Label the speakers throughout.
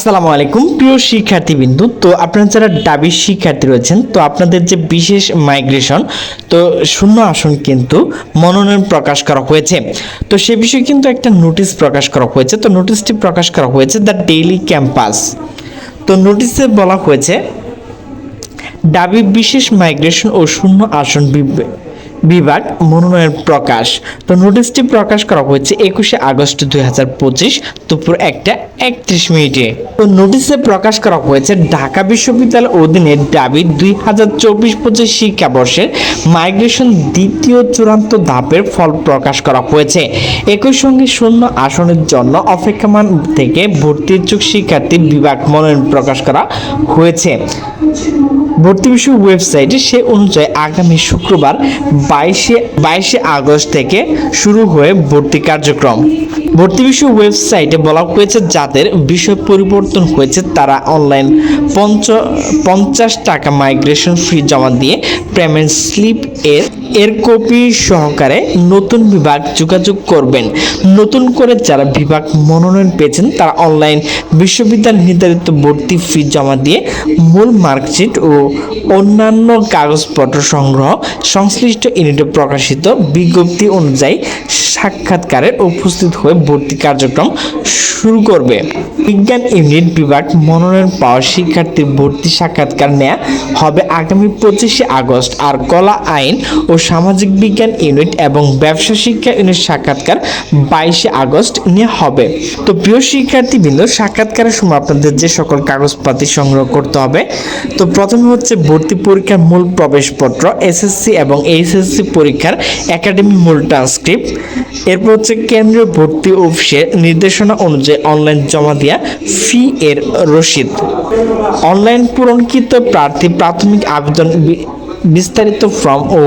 Speaker 1: আসসালামু আলাইকুম প্রিয় শিক্ষার্থীবৃন্দু। তো আপনারা যারা ডাবির শিক্ষার্থী রয়েছেন, তো আপনাদের যে বিশেষ মাইগ্রেশন তো শূন্য আসন কিন্তু মনোনয়ন প্রকাশ করা হয়েছে। তো সে বিষয়ে কিন্তু একটা নোটিশ প্রকাশ করা হয়েছে। তো নোটিশটি প্রকাশ করা হয়েছে দ্য ডেইলি ক্যাম্পাস। তো নোটিশে বলা হয়েছে ডাবি বিশেষ মাইগ্রেশন ও শূন্য আসন বিভাগ মনোনয়ন প্রকাশ। তো নোটিশটি প্রকাশ করা হয়েছে 21শে আগস্ট 2025 দুপুর 1:31। তো নোটিশে প্রকাশ করা হয়েছে ঢাকা বিশ্ববিদ্যালয়ের অধীনে ডাবি 2024-25 শিক্ষাবর্ষের মাইগ্রেশন দ্বিতীয় চূড়ান্ত ধাপের ফল প্রকাশ করা হয়েছে। একই সঙ্গে শূন্য আসনের জন্য অপেক্ষমান থেকে ভর্তি ইচ্ছুক শিক্ষার্থী বিভাগ মনোনয়ন প্রকাশ করা হয়েছে ভর্তি বিষয় ওয়েবসাইটে। সে অনুযায়ী আগামী শুক্রবার 22শে আগস্ট থেকে শুরু হয়ে ভর্তি কার্যক্রম। ভর্তি বিষয় ওয়েবসাইটে বলা হয়েছে যাদের বিষয় পরিবর্তন হয়েছে তারা অনলাইন 50 টাকা মাইগ্রেশন ফি জমা দিয়ে পেমেন্ট স্লিপ এর কপি সহকারে নতুন বিভাগ যোগাযোগ করবেন। নতুন করে যারা বিভাগ মনোনয়ন পেয়েছেন তারা অনলাইন বিশ্ববিদ্যালয় নির্ধারিত ভর্তি ফি জমা দিয়ে মূল মার্কশিট ও অন্যান্য কাগজপত্র সংগ্রহ সংশ্লিষ্ট ইউনিটে প্রকাশিত বিজ্ঞপ্তি অনুযায়ী সাক্ষাৎকারে উপস্থিত হয়ে ভর্তি কার্যক্রম শুরু করবে। বিজ্ঞান ইউনিট বিভাগ মনোনয়ন পাওয়া শিক্ষার্থীর ভর্তি সাক্ষাৎকার নেওয়া হবে আগামী 25শে আগস্ট। আর কলা আইন ও সামাজিক বিজ্ঞান ইউনিট এবং ব্যবসা শিক্ষা ইউনিট সাক্ষাৎকার 22শে আগস্ট নেওয়া হবে। তো প্রিয় শিক্ষার্থীবৃন্দ, সাক্ষাৎকারের সময় আপনাদের যে সকল কাগজপাতি সংগ্রহ করতে হবে, তো প্রথমে হচ্ছে ভর্তি পরীক্ষার মূল প্রবেশপত্র, এসএসসি এবং এইচএসসি পরীক্ষার একাডেমি মূল ট্রান্সক্রিপ্ট। এরপর হচ্ছে কেন্দ্রীয় ভর্তি অফিসের নির্দেশনা অনুযায়ী অনলাইন জমা দেওয়া ফি এর রসিদ, অনলাইন পূরণকৃত প্রার্থী প্রাথমিক আবেদন বিস্তারিত ফর্ম ও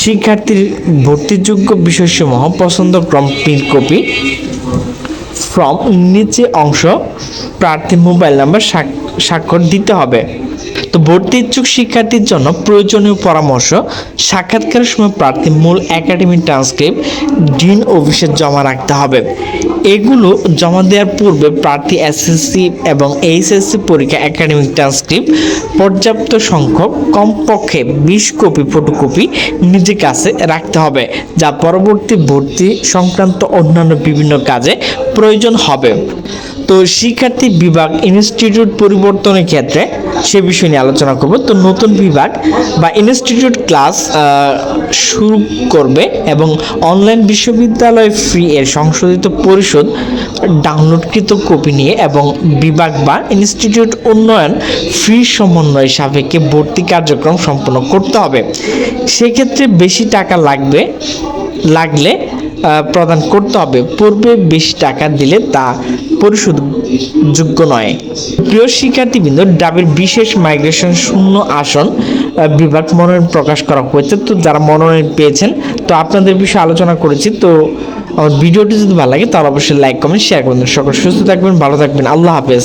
Speaker 1: শিক্ষার্থীর ভর্তিযোগ্য বিষয়সমূহ পছন্দক্রম প্রিন্ট কপি। ফর্ম নিচে অংশ প্রার্থী মোবাইল নাম্বার স্বাক্ষর দিতে হবে। তো ভর্তি ইচ্ছুক শিক্ষার্থীর জন্য প্রয়োজনীয় পরামর্শ: সাক্ষাৎকারের সময় প্রার্থী মূল একাডেমিক ট্রান্সক্রিপ্ট ডিন অফিসে জমা রাখতে হবে। এগুলো জমা দেওয়ার পূর্বে প্রার্থী এসএসসি এবং এইচএসসি পরীক্ষা একাডেমিক ট্রান্সক্রিপ্ট পর্যাপ্ত সংখ্যক কমপক্ষে 20 কপি ফটোকপি নিজের কাছে রাখতে হবে, যা পরবর্তী ভর্তি সংক্রান্ত অন্যান্য বিভিন্ন কাজে প্রয়োজন হবে। তো শিক্ষার্থী বিভাগ ইনস্টিটিউট পরিবর্তনের ক্ষেত্রে সে বিষয় নিয়ে আলোচনা করব। তো নতুন বিভাগ বা ইনস্টিটিউট ক্লাস শুরু করবে এবং অনলাইন বিশ্ববিদ্যালয় ফি এর সংশোধিত পরিশোধ ডাউনলোডকৃত কপি নিয়ে এবং বিভাগ বা ইনস্টিটিউট উন্নয়ন ফি সমন্বয় সাপেক্ষে ভর্তি কার্যক্রম সম্পন্ন করতে হবে। সেক্ষেত্রে বেশি টাকা লাগলে প্রদান করতে হবে। পূর্বে বেশি টাকা দিলে তা পরিশোধযোগ্য নয়। প্রিয় শিক্ষার্থীবৃন্দ, ডাবির বিশেষ মাইগ্রেশন শূন্য আসন বিভাগ মনোনয়ন প্রকাশ করা হয়েছে। তো যারা মনোনয়ন পেয়েছেন, তো আপনাদের বিষয়ে আলোচনা করেছি। তো আমার ভিডিওটি যদি ভালো লাগে তাহলে অবশ্যই লাইক কমেন্ট শেয়ার করবেন। সকল সুস্থ থাকবেন, ভালো থাকবেন। আল্লাহ হাফেজ।